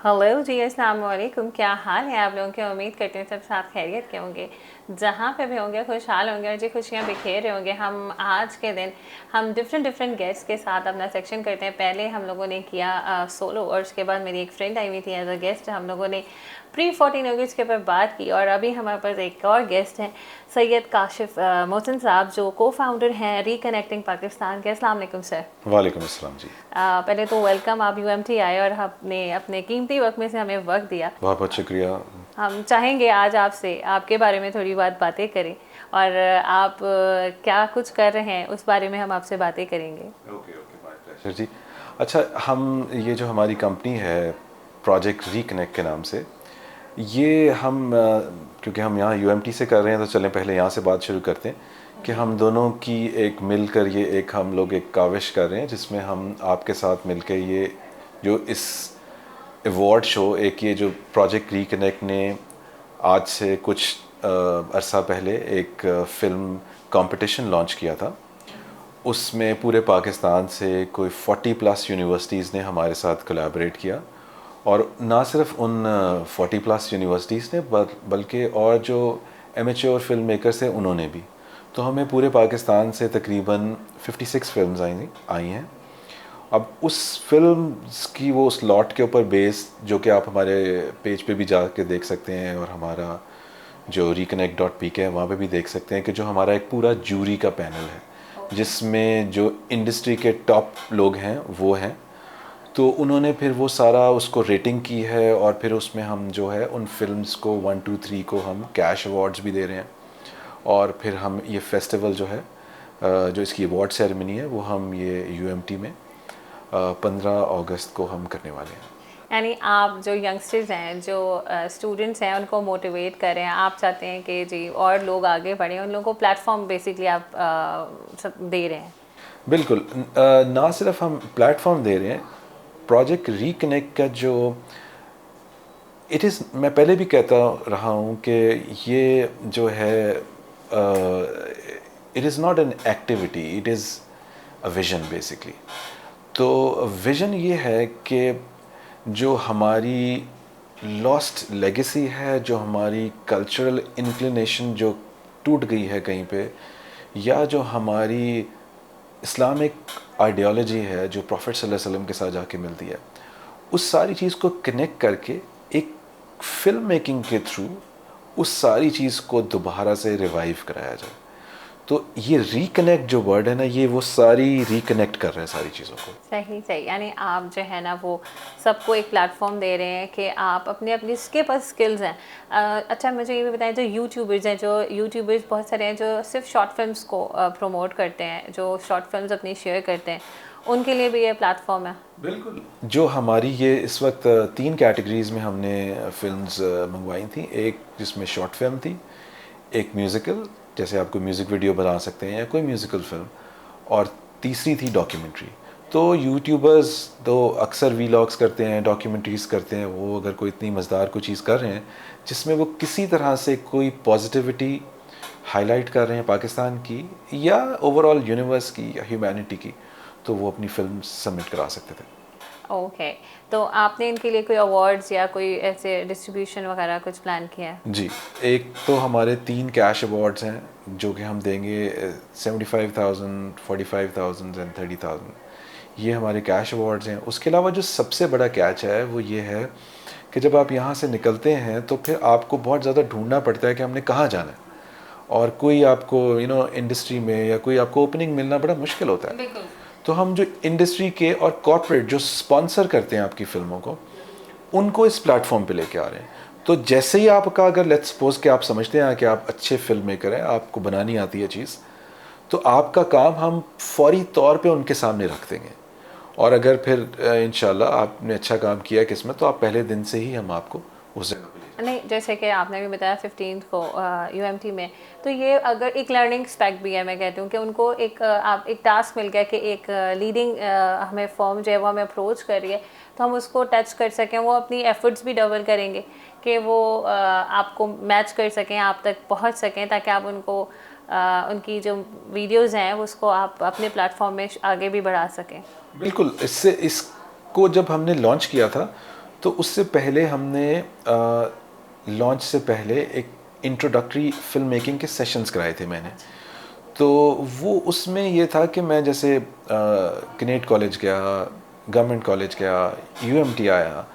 Hello जी, अस्सलाम वालेकुम। क्या हाल है आप लोगों के? उम्मीद करते हैं सब साथ खैरियत के होंगे, जहाँ पे भी होंगे खुशहाल होंगे और जी खुशियाँ बिखेर रहे होंगे। हम आज के दिन हम डिफरेंट डिफरेंट गेस्ट के साथ अपना सेक्शन करते हैं। पहले हम लोगों ने किया सोलो, और उसके बाद मेरी एक फ्रेंड आई हुई थी एज अ गेस्ट। हम लोगों ने प्री 14 अगस्त के ऊपर बात की, और अभी हमारे पास एक और गेस्ट हैं, सैयद काशिफ मोहसिन साहब, जो को फाउंडर हैं रिकनेक्टिंग पाकिस्तान के। अस्सलाम वालेकुम सर। वालेकुम अस्सलाम जी। पहले तो वेलकम, आप यूएमटी आए और आपने अपने कीमती वक्त में से हमें वक्त दिया। बहुत बहुत शुक्रिया। हम चाहेंगे आज आपसे आपके बारे में थोड़ी बातें करें, और आप क्या कुछ कर रहे हैं उस बारे में हम आपसे बातें करेंगे। ओके ओके, माय प्लेजर जी। अच्छा, हम ये जो हमारी कंपनी है प्रोजेक्ट रिकनेक्ट के नाम से, ये हम क्योंकि हम यहाँ यूएमटी से कर रहे हैं तो चलें पहले यहाँ से बात शुरू करते हैं कि हम दोनों की एक मिलकर ये एक हम लोग एक काविश कर रहे हैं जिसमें हम आपके साथ मिलकर ये जो इस अवार्ड शो, एक ये जो प्रोजेक्ट रिकनेक्ट ने आज से कुछ अरसा पहले एक फ़िल्म कंपटीशन लॉन्च किया था। उसमें पूरे पाकिस्तान से कोई 40 प्लस यूनिवर्सिटीज़ ने हमारे साथ कोलैबोरेट किया, और ना सिर्फ उन 40 प्लस यूनिवर्सिटीज़ ने बल्कि और जो एमेच्योर फिल्म मेकर्स हैं उन्होंने भी। तो हमें पूरे पाकिस्तान से तकरीबन 56 फिल्म्स आई हैं। अब उस फिल्म की वो उस लॉट के ऊपर बेस्ड, जो कि आप हमारे पेज पे भी जाके देख सकते हैं और हमारा जो reconnect.pk है वहाँ पे भी देख सकते हैं कि जो हमारा एक पूरा जूरी का पैनल है जिसमें जो इंडस्ट्री के टॉप लोग हैं वो हैं। तो उन्होंने फिर वो सारा उसको रेटिंग की है, और फिर उसमें हम जो है उन फिल्म्स को 1 2 3 को हम कैश अवार्ड्स भी दे रहे हैं। और फिर हम ये फेस्टिवल जो है जो इसकी अवार्ड सेरेमनी है वो हम ये यूएमटी में 15 अगस्त को हम करने वाले हैं। यानी आप जो यंगस्टर्स हैं, जो स्टूडेंट्स हैं, उनको मोटिवेट कर रहे हैं। आप चाहते हैं कि जी और लोग आगे बढ़ें, उन लोगों को प्लेटफॉर्म बेसिकली आप दे रहे हैं। बिल्कुल। ना सिर्फ हम प्लेटफॉर्म दे रहे हैं, प्रोजेक्ट रिकनेक्ट का जो मैं पहले भी कहता रहा हूँ कि ये जो है it is not an activity, it is a vision basically. तो विजन ये है कि जो हमारी लॉस्ट लेगेसी है, जो हमारी कल्चरल इंक्लिनेशन जो टूट गई है कहीं पे, या जो हमारी इस्लामिक आइडियोलॉजी है जो प्रॉफिट सल्लल्लाहु अलैहि वसल्लम के साथ जाके मिलती है, उस सारी चीज़ को कनेक्ट करके एक फिल्म मेकिंग के थ्रू उस सारी चीज़ को दोबारा से रिवाइव कराया जाए। तो ये रिकनेक्ट जो वर्ड है ना, ये वो सारी रिकनेक्ट कर रहे हैं सारी चीज़ों को। सही सही, यानी आप जो है ना वो सबको एक प्लेटफॉर्म दे रहे हैं कि आप अपने अपने जिसके पास स्किल्स हैं। अच्छा, मुझे ये भी बताएं, जो यूट्यूबर्स हैं, जो यूट्यूबर्स बहुत सारे हैं जो सिर्फ शॉर्ट फिल्म्स को प्रमोट करते हैं, जो शॉर्ट फिल्म्स अपनी शेयर करते हैं, उनके लिए भी ये प्लेटफॉर्म है। बिल्कुल। जो हमारी ये इस वक्त 3 कैटेगरीज में हमने फिल्म्स मंगवाई थी। एक जिसमें शॉर्ट फिल्म थी, एक म्यूज़िकल, जैसे आप कोई म्यूज़िक वीडियो बना सकते हैं या कोई म्यूज़िकल फिल्म, और तीसरी थी डॉक्यूमेंट्री। तो यूट्यूबर्स तो अक्सर वीलॉग्स करते हैं, डॉक्यूमेंट्रीज़ करते हैं। वो अगर कोई इतनी मज़ेदार कोई चीज़ कर रहे हैं जिसमें वो किसी तरह से कोई पॉजिटिविटी हाईलाइट कर रहे हैं पाकिस्तान की या ओवरऑल यूनिवर्स की या ह्यूमैनिटी की, तो वो अपनी फिल्म सबमिट करा सकते थे। ओके, तो आपने इनके लिए कोई अवार्ड्स या कोई ऐसे डिस्ट्रीब्यूशन वगैरह कुछ प्लान किया है? जी, एक तो हमारे 3 कैश अवार्ड्स हैं जो कि हम देंगे 75,000, 45,000 एंड 30,000। ये हमारे कैश अवार्ड्स हैं। उसके अलावा जो सबसे बड़ा कैच है वो ये है कि जब आप यहाँ से निकलते हैं तो फिर आपको बहुत ज़्यादा ढूंढना पड़ता है कि हमने कहाँ जाना है, और कोई आपको इंडस्ट्री में या कोई आपको ओपनिंग मिलना बड़ा मुश्किल होता है। बिल्कुल। तो हम जो इंडस्ट्री के और कॉर्पोरेट जो स्पॉन्सर करते हैं आपकी फ़िल्मों को, उनको इस प्लेटफॉर्म पे लेके आ रहे हैं। तो जैसे ही आपका, अगर लेट्स सपोज कि आप समझते हैं कि आप अच्छे फिल्म मेकर हैं, आपको बनानी आती है चीज़, तो आपका काम हम फौरी तौर पे उनके सामने रख देंगे। और अगर फिर इंशाल्लाह आपने अच्छा काम किया किस्मत, तो आप पहले दिन से ही हम आपको उस जगह पे ले। नहीं, जैसे कि आपने भी बताया 15 को यूएमटी में, तो ये अगर एक लर्निंग एस्पेक्ट भी है। मैं कहती हूँ कि उनको आप एक टास्क मिल गया कि एक लीडिंग हमें फॉर्म जो है वो हमें अप्रोच कर रही है, तो हम उसको टच कर सकें। वो अपनी एफर्ट्स भी डबल करेंगे कि वो आपको मैच कर सकें, आप तक पहुँच सकें, ताकि आप उनको उनकी जो वीडियोज़ हैं उसको आप अपने प्लेटफॉर्म में आगे भी बढ़ा सकें। बिल्कुल। इसको जब हमने लॉन्च किया था तो उससे पहले हमने लॉन्च से पहले एक इंट्रोडक्टरी फिल्म मेकिंग के सेशंस कराए थे मैंने। तो वो उसमें ये था कि मैं जैसे कनेट कॉलेज गया, गवर्नमेंट कॉलेज गया, यूएमटी आया,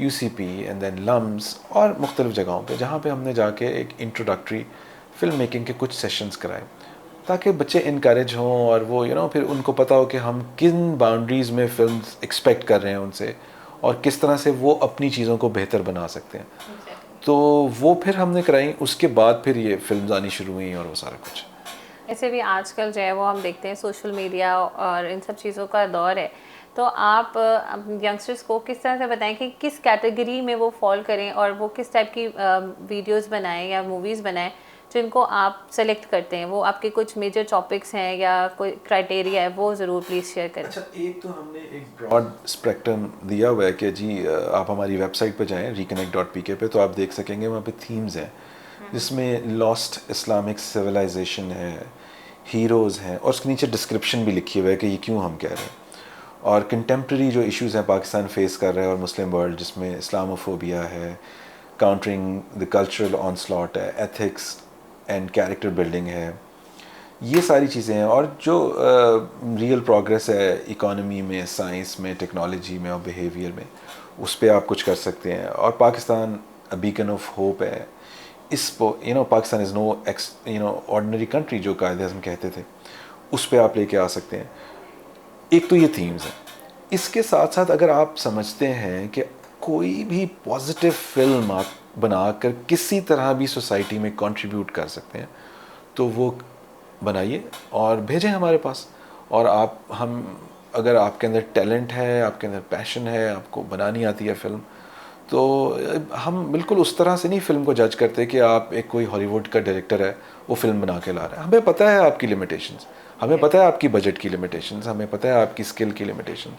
यूसीपी एंड देन लम्स और मुख्तलिफ़ जगहों पे जहाँ पे हमने जाके एक इंट्रोडक्टरी फिल्म मेकिंग के कुछ सेशंस कराए ताकि बच्चे इनकरेज हों और वो फिर उनको पता हो कि हम किन बाउंड्रीज़ में फिल्म एक्सपेक्ट कर रहे हैं उनसे और किस तरह से वो अपनी चीज़ों को बेहतर बना सकते हैं। तो वो फिर हमने कराई, उसके बाद फिर ये फिल्म्स आनी शुरू हुई और वो सारा कुछ। ऐसे भी आजकल जो है वो हम देखते हैं सोशल मीडिया और इन सब चीज़ों का दौर है, तो आप यंगस्टर्स को किस तरह से बताएं कि किस कैटेगरी में वो फॉल करें और वो किस टाइप की वीडियोस बनाएं या मूवीज़ बनाएं जिनको आप सेलेक्ट करते हैं? वो आपके कुछ मेजर टॉपिक्स हैं या कोई क्राइटेरिया है, वो ज़रूर प्लीज़ शेयर करें। अच्छा, एक तो हमने एक ब्रॉड स्पेक्ट्रम दिया हुआ है कि जी आप हमारी वेबसाइट पे जाएं reconnect.pk पे, तो आप देख सकेंगे वहाँ पे थीम्स हैं जिसमें लॉस्ट इस्लामिक सिविलाइजेशन है, हीरोज़ हैं और उसके नीचे डिस्क्रिप्शन भी लिखी हुई है कि ये क्यों हम कह रहे हैं, और कंटेम्प्रेरी जो इश्यूज़ हैं पाकिस्तान फेस कर रहा है और मुस्लिम वर्ल्ड, जिसमें इस्लामोफोबिया है, काउंटरिंग द कल्चरल ऑनस्लॉट है, एथिक्स एंड कैरेक्टर बिल्डिंग है, ये सारी चीज़ें हैं। और जो रियल प्रोग्रेस है इकोनॉमी में, साइंस में, टेक्नोलॉजी में और बिहेवियर में, उस पर आप कुछ कर सकते हैं। और Pakistan a beacon of hope है। इस Pakistan is no ordinary country जो कायदे आज़म कहते थे, उस पर आप लेके आ सकते हैं। एक तो ये थीम्स हैं। इसके साथ साथ अगर आप समझते हैं कि कोई भी पॉजिटिव फिल्म आप बनाकर किसी तरह भी सोसाइटी में कंट्रीब्यूट कर सकते हैं, तो वो बनाइए और भेजें हमारे पास। और अगर आपके अंदर टैलेंट है, आपके अंदर पैशन है, आपको बनानी आती है फ़िल्म, तो हम बिल्कुल उस तरह से नहीं फ़िल्म को जज करते कि आप एक कोई हॉलीवुड का डायरेक्टर है, वो फ़िल्म बना के ला रहा है। हमें पता है आपकी लिमिटेशंस, हमें पता है आपकी बजट की लिमिटेशंस, हमें पता है आपकी स्किल की लिमिटेशन।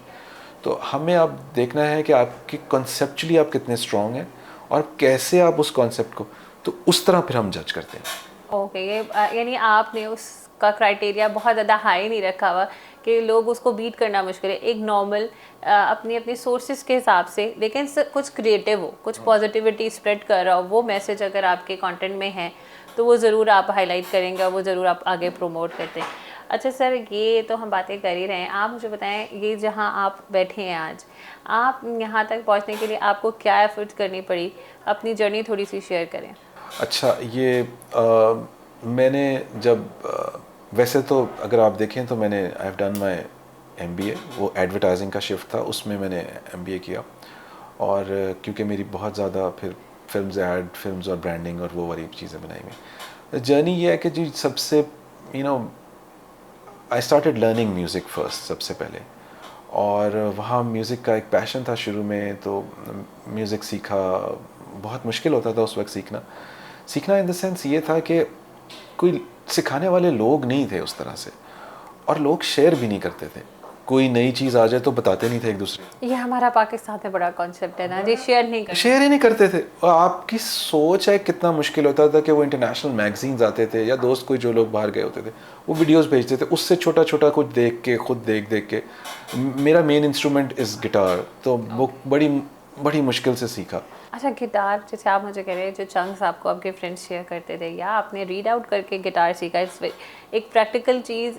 तो हमें अब देखना है कि आपकी कॉन्सेप्चुअली आप कितने स्ट्रॉन्ग हैं और कैसे आप उस कॉन्सेप्ट को, तो उस तरह फिर हम जज करते हैं। ओके, ये यानी आपने उसका क्राइटेरिया बहुत ज़्यादा हाई नहीं रखा हुआ कि लोग उसको बीट करना मुश्किल है। एक नॉर्मल अपनी अपनी सोर्सेज के हिसाब से, लेकिन कुछ क्रिएटिव हो, कुछ पॉजिटिविटी स्प्रेड कर रहा हो, वो मैसेज अगर आपके कंटेंट में है तो वो ज़रूर आप हाईलाइट करेंगे और वो ज़रूर आप आगे प्रमोट करते हैं। अच्छा सर, ये तो हम बातें कर ही रहे हैं, आप मुझे बताएं ये जहाँ आप बैठे हैं आज, आप यहाँ तक पहुँचने के लिए आपको क्या एफर्ट्स करनी पड़ी? अपनी जर्नी थोड़ी सी शेयर करें। अच्छा, ये मैंने जब वैसे तो अगर आप देखें तो मैंने I have done my MBA, वो एडवर्टाइजिंग का शिफ्ट था, उसमें मैंने एमबीए किया। और क्योंकि मेरी बहुत ज़्यादा फिर फिल्म्स और ब्रांडिंग और वो वाली चीज़ें बनाई हुई, जर्नी ये है कि जी सबसे I started learning music first सबसे पहले। और वहाँ म्यूज़िक का एक पैशन था शुरू में, तो म्यूज़िक सीखा। बहुत मुश्किल होता था उस वक्त सीखना इन द सेंस ये था कि कोई सिखाने वाले लोग नहीं थे उस तरह से, और लोग शेयर भी नहीं करते थे। कोई नई चीज़ आ जाए तो बताते नहीं थे एक दूसरे। ये हमारा पाकिस्तान में बड़ा कॉन्सेप्ट है ना जी, शेयर नहीं करना। शेयर ही नहीं करते थे। और आपकी सोच है कितना मुश्किल होता था कि वो इंटरनेशनल मैगजीन्स आते थे या दोस्त कोई जो लोग बाहर गए होते थे वो वीडियोस भेजते थे, उससे छोटा छोटा कुछ देख के, खुद देख देख के। मेरा मेन इंस्ट्रूमेंट इज़ गिटार, तो वो बड़ी मुश्किल से सीखा। अच्छा, गिटार जैसे आप मुझे कह रहे हैं, जो चंक्स आपको आपके फ्रेंड्स शेयर करते थे या आपने रीड आउट करके गिटार सीखा, इस एक प्रैक्टिकल चीज़,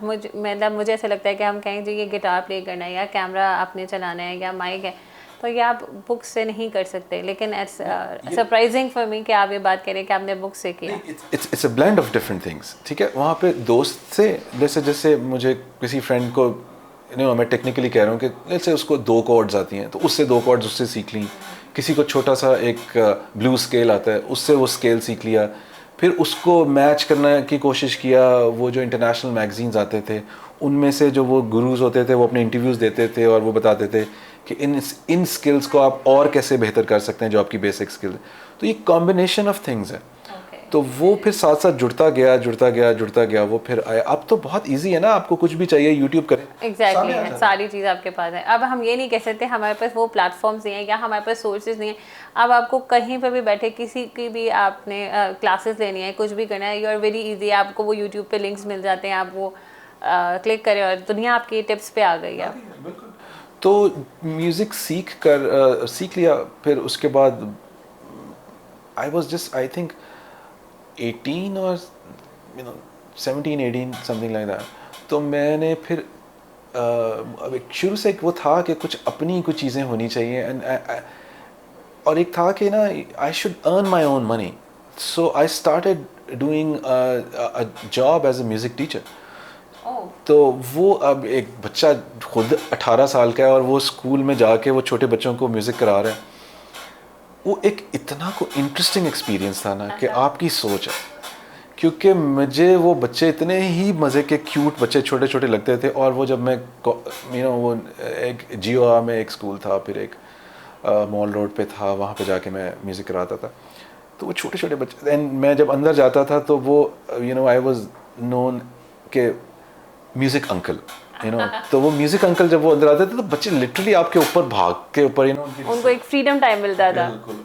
मुझे ऐसा लगता है कि हम कहें जी ये गिटार प्ले करना है या कैमरा आपने चलाना है या माइक है, तो ये आप बुक से नहीं कर सकते। लेकिन इट्स सरप्राइजिंग फॉर मी कि आप ये बात कह रहे हैं कि आपने बुक से किया। It's a blend of different things, ठीक है। वहाँ पे दोस्त से जैसे मुझे किसी फ्रेंड को मैं टेक्निकली कह रहा हूँ कि जैसे उसको 2 कॉर्ड्स आती हैं तो उससे 2 कॉर्ड्स उससे सीख ली। किसी को छोटा सा एक ब्लू स्केल आता है, उससे वो स्केल सीख लिया। फिर उसको मैच करने की कोशिश किया। वो जो इंटरनेशनल मैगजीन्स आते थे उनमें से जो वो गुरुज होते थे वो अपने इंटरव्यूज़ देते थे और वो बताते थे कि इन स्किल्स को आप और कैसे बेहतर कर सकते हैं जो आपकी बेसिक स्किल। तो ये कॉम्बिनेशन ऑफ थिंग्स है। तो वो फिर साथ साथ जुड़ता गया वो फिर आया। अब तो बहुत इजी है ना, आपको कुछ भी चाहिए यूट्यूब करें, एग्जैक्टली, सारी चीज़ आपके पास है। अब हम ये नहीं कह सकते हमारे पास वो प्लेटफॉर्म्स नहीं है या हमारे पास सोर्सेज नहीं है। अब आपको कहीं पर भी बैठे किसी की भी आपने क्लासेस लेनी है, कुछ भी करना है, यू आर वेरी इजी, आपको वो यूट्यूब पे लिंक्स मिल जाते हैं, आप वो क्लिक करें और दुनिया आपकी टिप्स पे आ गई है। तो म्यूज़िक सीख लिया। फिर उसके बाद I was just I think 18 और 17 18 समथिंग लाइक दैट। तो मैंने फिर अब एक शुरू से एक वो था कि कुछ अपनी कुछ चीज़ें होनी चाहिए एंड और एक था कि ना I should earn my own money. So I started doing job as a music teacher. तो वो अब एक बच्चा खुद 18 साल का है और वो स्कूल में जाके वो छोटे बच्चों को म्यूज़िक करा रहा है। वो एक इतना को इंटरेस्टिंग एक्सपीरियंस था ना कि आपकी सोच है, क्योंकि मुझे वो बच्चे इतने ही मज़े के क्यूट बच्चे छोटे छोटे लगते थे। और वो जब मैं वो एक जियो में एक स्कूल था, फिर एक मॉल रोड पे था, वहाँ पे जाके मैं म्यूज़िक कराता था। तो वो छोटे छोटे बच्चे एंड मैं जब अंदर जाता था तो वो आई वाज नोन के म्यूज़िक अंकल तो वो म्यूज़िक अंकल जब वो अंदर आते थे तो बच्चे लिटरली आपके ऊपर भाग के ऊपर उनको एक फ्रीडम टाइम मिलता था। बिल्कुल।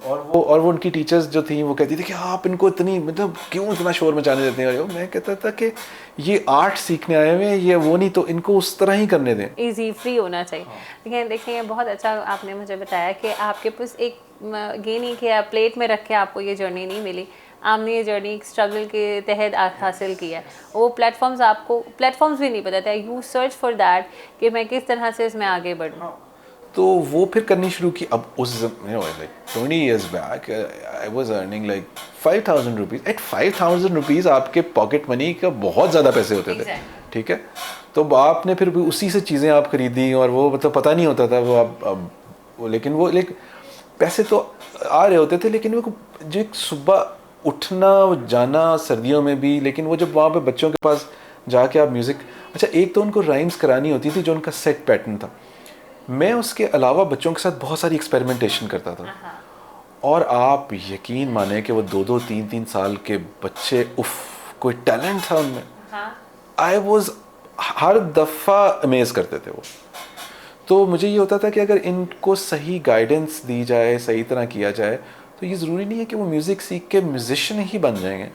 और वो उनकी टीचर्स जो थी वो कहती थी कि आप इनको इतनी मतलब क्यों इतना शोर मचाने देते हैं। और मैं कहता था कि ये आर्ट सीखने आए हुए हैं, ये वो नहीं, तो इनको उस तरह ही करने दें। इजी फ्री होना चाहिए। लेकिन देखिए बहुत अच्छा आपने मुझे बताया कि आपके पास एक ये नहीं कि आप प्लेट में रख के आपको ये जर्नी नहीं मिली, आपने ये जर्नी एक स्ट्रगल के तहत हासिल किया है। वो प्लेटफॉर्म्स आपको प्लेटफॉर्म्स भी नहीं पता था, यू सर्च फॉर दैट कि मैं किस तरह से इसमें आगे बढ़ूँ। तो वो फिर करनी शुरू की। अब उस like 20 years back I was earning like 5,000 rupees. At 5,000 rupees आपके पॉकेट मनी का बहुत ज़्यादा पैसे होते थे। ठीक है, तो आपने फिर भी उसी से चीज़ें आप खरीदी और वो मतलब पता नहीं होता था वो आप वो, लेकिन वो पैसे तो आ रहे होते थे। लेकिन वो जो एक सुबह उठना जाना सर्दियों में भी, लेकिन वो जब वहाँ पे बच्चों के पास जाके आप म्यूज़िक, अच्छा एक तो उनको राइम्स करानी होती थी जो उनका सेट पैटर्न था। मैं उसके अलावा बच्चों के साथ बहुत सारी एक्सपेरिमेंटेशन करता था। और आप यकीन माने कि वो 2 2 3 3 साल के बच्चे, उफ, कोई टैलेंट था उनमें। आई वॉज हर दफ़ा अमेज करते थे वो। तो मुझे ये होता था कि अगर इनको सही गाइडेंस दी जाए, सही तरह किया जाए, तो ये ज़रूरी नहीं है कि वो म्यूज़िक सीख के म्यूज़िशियन ही बन जाएंगे।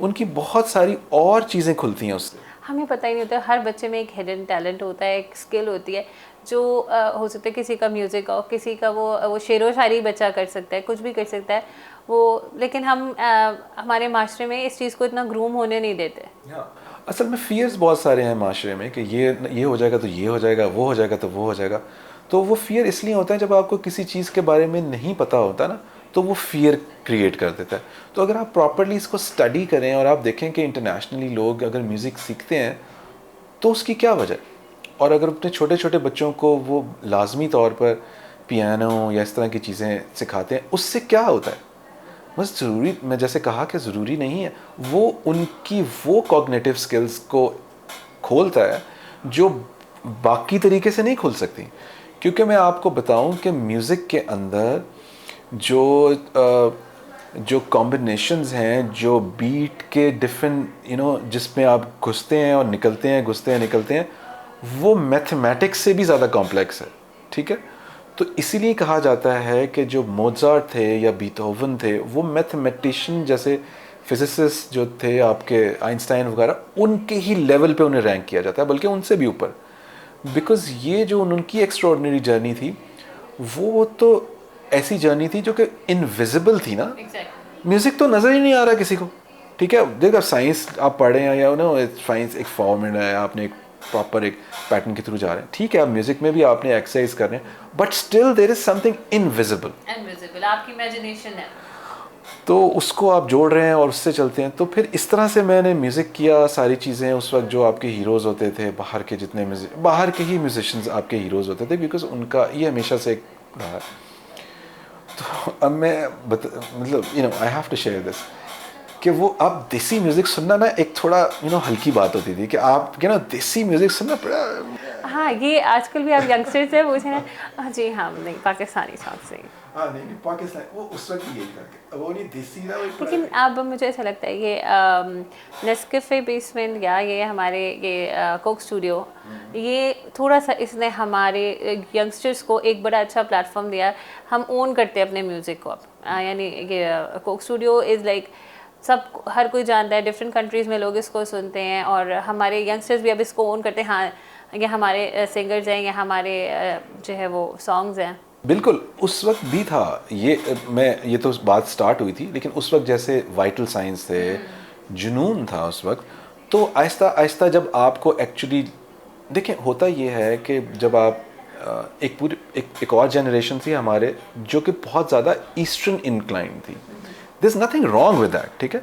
उनकी बहुत सारी और चीज़ें खुलती हैं उससे। हमें पता ही नहीं होता, हर बच्चे में एक हिडन टैलेंट होता है, एक स्किल होती है जो हो सकता है किसी का म्यूज़िक हो, किसी का वो शेरो शायरी बच्चा कर सकता है, कुछ भी कर सकता है वो। लेकिन हम हमारे माशरे में इस चीज़ को इतना ग्रूम होने नहीं देते। असल में फियर्स बहुत सारे हैं माशरे में कि ये हो जाएगा तो ये हो जाएगा, वो हो जाएगा तो वो हो जाएगा। तो वो फियर इसलिए होता है जब आपको किसी चीज़ के बारे में नहीं पता होता ना, तो वो फियर क्रिएट कर देता है। तो अगर आप प्रॉपरली इसको स्टडी करें और आप देखें कि इंटरनेशनली लोग अगर म्यूज़िक सीखते हैं तो उसकी क्या वजह है, और अगर अपने छोटे छोटे बच्चों को वो लाजमी तौर पर पियानो या इस तरह की चीज़ें सिखाते हैं, उससे क्या होता है। बस ज़रूरी, मैं जैसे कहा कि ज़रूरी नहीं है, वो उनकी वो कॉग्निटिव स्किल्स को खोलता है जो बाकी तरीके से नहीं खोल सकती। क्योंकि मैं आपको बताऊं कि म्यूज़िक के अंदर जो कॉम्बिनेशंस हैं, जो बीट के डिफरेंट जिसमें आप घुसते हैं और निकलते हैं, घुसते हैं निकलते हैं, वो मैथमेटिक्स से भी ज़्यादा कॉम्प्लेक्स है। ठीक है, तो इसीलिए कहा जाता है कि जो मोज़ार्ट थे या बीथोवन थे, वो मैथमेटिशियन जैसे फिजिसिस्ट जो थे आपके आइंस्टाइन वगैरह, उनके ही लेवल पे उन्हें रैंक किया जाता है, बल्कि उनसे भी ऊपर। बिकॉज़ ये जो उनकी एक्स्ट्रॉर्डिनरी जर्नी थी, वो तो ऐसी जर्नी थी जो कि इनविजिबल थी ना। म्यूज़िक तो नज़र ही नहीं आ रहा किसी को। ठीक है, देखो साइंस आप पढ़े हैं या साइंस एक फॉर्मूला है, आपने एक प्रॉपर एक पैटर्न के थ्रू जा रहे हैं। ठीक है, आप म्यूज़िक में भी आपने एक्सरसाइज कर रहे हैं, but still there is something invisible, आपकी इमेजिनेशन है, तो उसको आप जोड़ रहे हैं और उससे चलते हैं। तो फिर इस तरह से मैंने म्यूज़िक किया, सारी चीज़ें। उस वक्त जो आपके हीरोज़ होते थे, बाहर के जितने बाहर के ही म्यूजिशियंस आपके हीरोज़ होते थे, बिकॉज उनका ये हमेशा से एक रहा है। तो अब मैं मतलब I have to share this कि वो अब देसी म्यूज़िक सुनना ना एक थोड़ा हल्की बात होती थी कि आप देसी म्यूज़िक सुनना बड़ा। हाँ, ये आजकल भी आप यंगस्टर्स हैं पूछे ना, जी हाँ, नहीं पाकिस्तानी सॉन्ग से। हाँ नहीं पाकिस्तान वो उस वक्त यही करके वो नहीं देसी ना। लेकिन अब मुझे ऐसा लगता है ये नेस्कैफे बेसमेंट या ये हमारे ये कोक स्टूडियो, ये थोड़ा सा इसने हमारे यंगस्टर्स को एक बड़ा अच्छा प्लेटफॉर्म दिया। हम ओन करते हैं अपने म्यूज़िक को अब, यानी ये कोक स्टूडियो इज़ लाइक सब हर कोई जानता है, डिफरेंट कंट्रीज़ में लोग इसको सुनते हैं और हमारे यंगस्टर्स भी अब इसको ओन करते हैं। हाँ, ये हमारे सिंगर्स हैं या हमारे जो है वो सॉन्ग्स हैं? बिल्कुल, उस वक्त भी था ये तो बात स्टार्ट हुई थी, लेकिन उस वक्त जैसे वाइटल साइंस थे, जुनून था उस वक्त। तो आहिस्ता आहिस्ता जब आपको एक्चुअली देखें, होता ये है कि जब आप एक पूरी एक और जनरेशन थी हमारे जो कि बहुत ज़्यादा ईस्टर्न इंक्लाइन थी। This nothing wrong with that, ठीक है।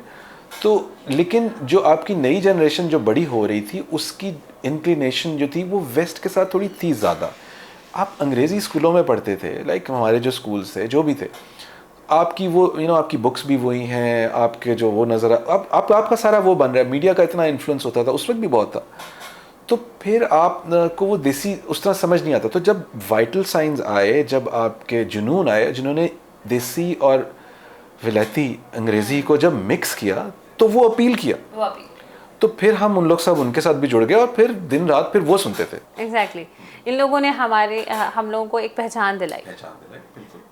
तो लेकिन जो आपकी नई जनरेशन जो बड़ी हो रही थी उसकी इंक्लिनेशन जो थी वो वेस्ट के साथ थोड़ी थी ज़्यादा। आप अंग्रेज़ी स्कूलों में पढ़ते थे, लाइक हमारे जो स्कूल्स थे जो भी थे, आपकी वो आपकी बुक्स भी वही हैं, आपके जो वो नज़र अब आपका सारा वो बन रहा है। मीडिया का इतना इन्फ्लुएंस होता था उस वक्त भी बहुत था। तो फिर आप को वो देसी उस तरह समझ नहीं आता। तो जब वाइटल साइंस आए, जब आपके जुनून आए जिन्होंने देसी और विलायती अंग्रेज़ी को जब मिक्स किया तो वो अपील किया। तो फिर हम उन लोग सब उनके साथ भी जुड़ गए और फिर दिन रात फिर वो सुनते थे। एग्जैक्टली इन लोगों ने हम लोगों को एक पहचान दिलाई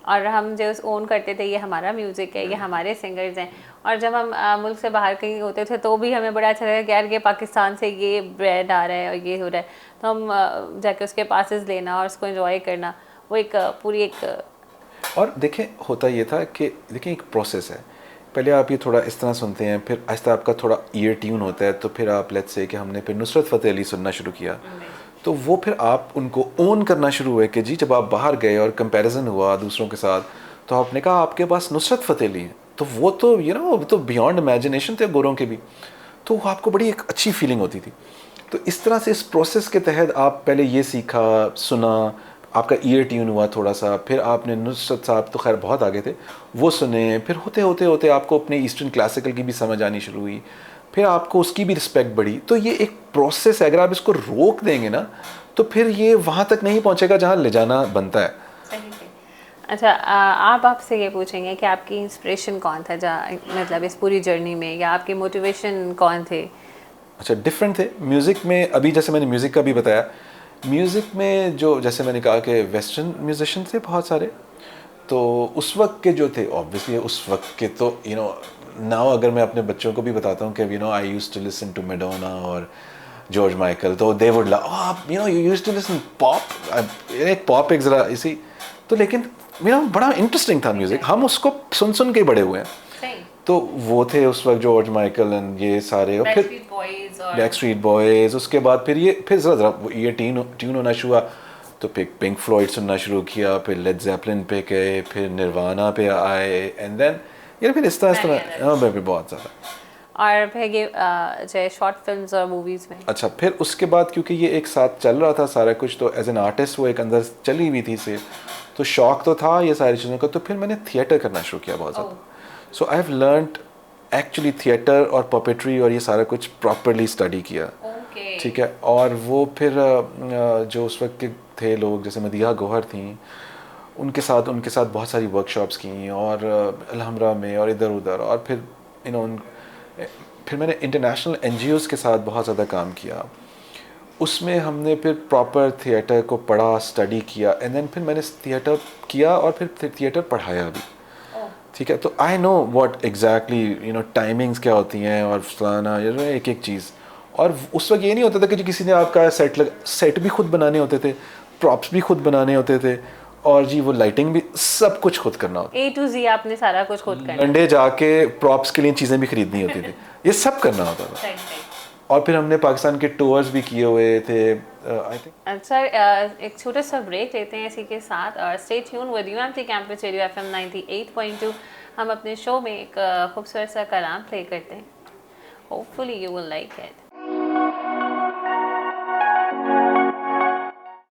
और हम जो ओन करते थे ये हमारा म्यूज़िक है, ये हमारे सिंगर्स हैं। और जब हम मुल्क से बाहर कहीं होते थे तो भी हमें बड़ा अच्छा लगा कि यार ये पाकिस्तान से ये ब्रांड आ रहा है और ये हो रहा है, तो हम जाके उसके पासेस लेना और उसको एंजॉय करना, वो एक पूरी एक। और देखें, होता ये था कि देखें एक प्रोसेस है। पहले आप ये थोड़ा इस तरह सुनते हैं, फिर आहिस्ता आपका थोड़ा ईयर ट्यून होता है, तो फिर आप लेट्स से कि हमने फिर नुसरत फ़तेह अली सुनना शुरू किया, तो वो फिर आप उनको ओन करना शुरू हुए कि जी जब आप बाहर गए और कंपैरिजन हुआ दूसरों के साथ, तो आपने कहा आपके पास नुसरत फ़तेह अली है, तो वो तो वो तो बियॉन्ड इमेजिनेशन थे गोरों के भी। तो आपको बड़ी एक अच्छी फीलिंग होती थी। तो इस तरह से इस प्रोसेस के तहत आप पहले ये सीखा, सुना, आपका ईयर ट्यून हुआ थोड़ा सा, फिर आपने नुसरत साहब तो खैर बहुत आगे थे वो सुने, फिर होते होते होते आपको अपने ईस्टर्न क्लासिकल की भी समझ आनी शुरू हुई, फिर आपको उसकी भी रिस्पेक्ट बढ़ी। तो ये एक प्रोसेस है, अगर आप इसको रोक देंगे ना तो फिर ये वहाँ तक नहीं पहुँचेगा जहाँ ले जाना बनता है। अच्छा, आप आपसे ये पूछेंगे कि आपकी इंस्पिरेशन कौन था जहाँ मतलब इस पूरी जर्नी में, या आपके मोटिवेशन कौन थे? अच्छा, डिफरेंट थे म्यूज़िक में। अभी जैसे मैंने म्यूज़िक का भी बताया, म्यूज़िक में जो जैसे मैंने कहा कि वेस्टर्न म्यूजिशियन थे बहुत सारे, तो उस वक्त के जो थे ऑब्वियसली उस वक्त के तो नाउ अगर मैं अपने बच्चों को भी बताता हूँ कि I used to listen to Madonna और जॉर्ज माइकल, तो दे वुड लव आप you used to listen pop, एक पॉप एक ज़रा इसी। तो लेकिन बड़ा इंटरेस्टिंग था म्यूज़िक, हम उसको सुन सुन के बड़े हुए हैं। तो वो थे उस वक्त जॉर्ज माइकल एंड ये सारे, और फिर बैक स्ट्रीट बॉयज़। उसके बाद फिर फिर ज़रा ये ट्यून होना शुरू हुआ, तो फिर पिंक फ्लॉयड सुनना शुरू किया, फिर लेड ज़ेपलिन पे गए, फिर निर्वाणा पे आए, एंड देन फिर इस तरह हाँ मैं भी बहुत ज़्यादा। और फिर ये जो शॉर्ट फिल्म्स और मूवीज़ में। अच्छा, फिर उसके बाद क्योंकि ये एक साथ चल रहा था सारा कुछ, तो एज एन आर्टिस्ट वो एक अंदर चली हुई थी से, तो शौक तो था ये सारी चीज़ों का। तो फिर मैंने थिएटर करना शुरू किया बहुत ज़्यादा। So I have learned actually theatre और पपेट्री और ये सारा कुछ प्रॉपरली स्टडी किया। ठीक है। और वो फिर जो उस वक्त के थे लोग जैसे मदिहा गौहर थी, उनके साथ बहुत सारी वर्कशॉप्स की, और अलहमरा में और इधर उधर, और फिर फिर मैंने इंटरनेशनल NGOs के साथ बहुत ज़्यादा काम किया। उसमें हमने फिर प्रॉपर थिएटर को पढ़ा, स्टडी किया, एंड देन फिर मैंने थिएटर किया और फिर थिएटर पढ़ाया भी। ठीक है। तो I know what exactly timings क्या होती हैं और फलाना एक एक चीज़। और उस वक्त ये नहीं होता था कि जो किसी ने आपका सेट भी खुद बनाने होते थे, प्रॉप्स भी खुद बनाने होते थे, और जी वो लाइटिंग भी सब कुछ खुद करना होता। A to Z आपने सारा कुछ खुद करना। लंडे जाके प्रॉप्स के लिए चीज़ें भी खरीदनी होती थी, ये सब करना होता था। और फिर हमने पाकिस्तान के टूर्स भी किए हुए थे आई थिंक। सर एक छोटा सा ब्रेक लेते हैं इसी के साथ, और stay tune with UMT campus radio FM 98.2। हम अपने शो में एक खूबसूरत सा कलाम प्ले करते हैं, hopefully you will like it.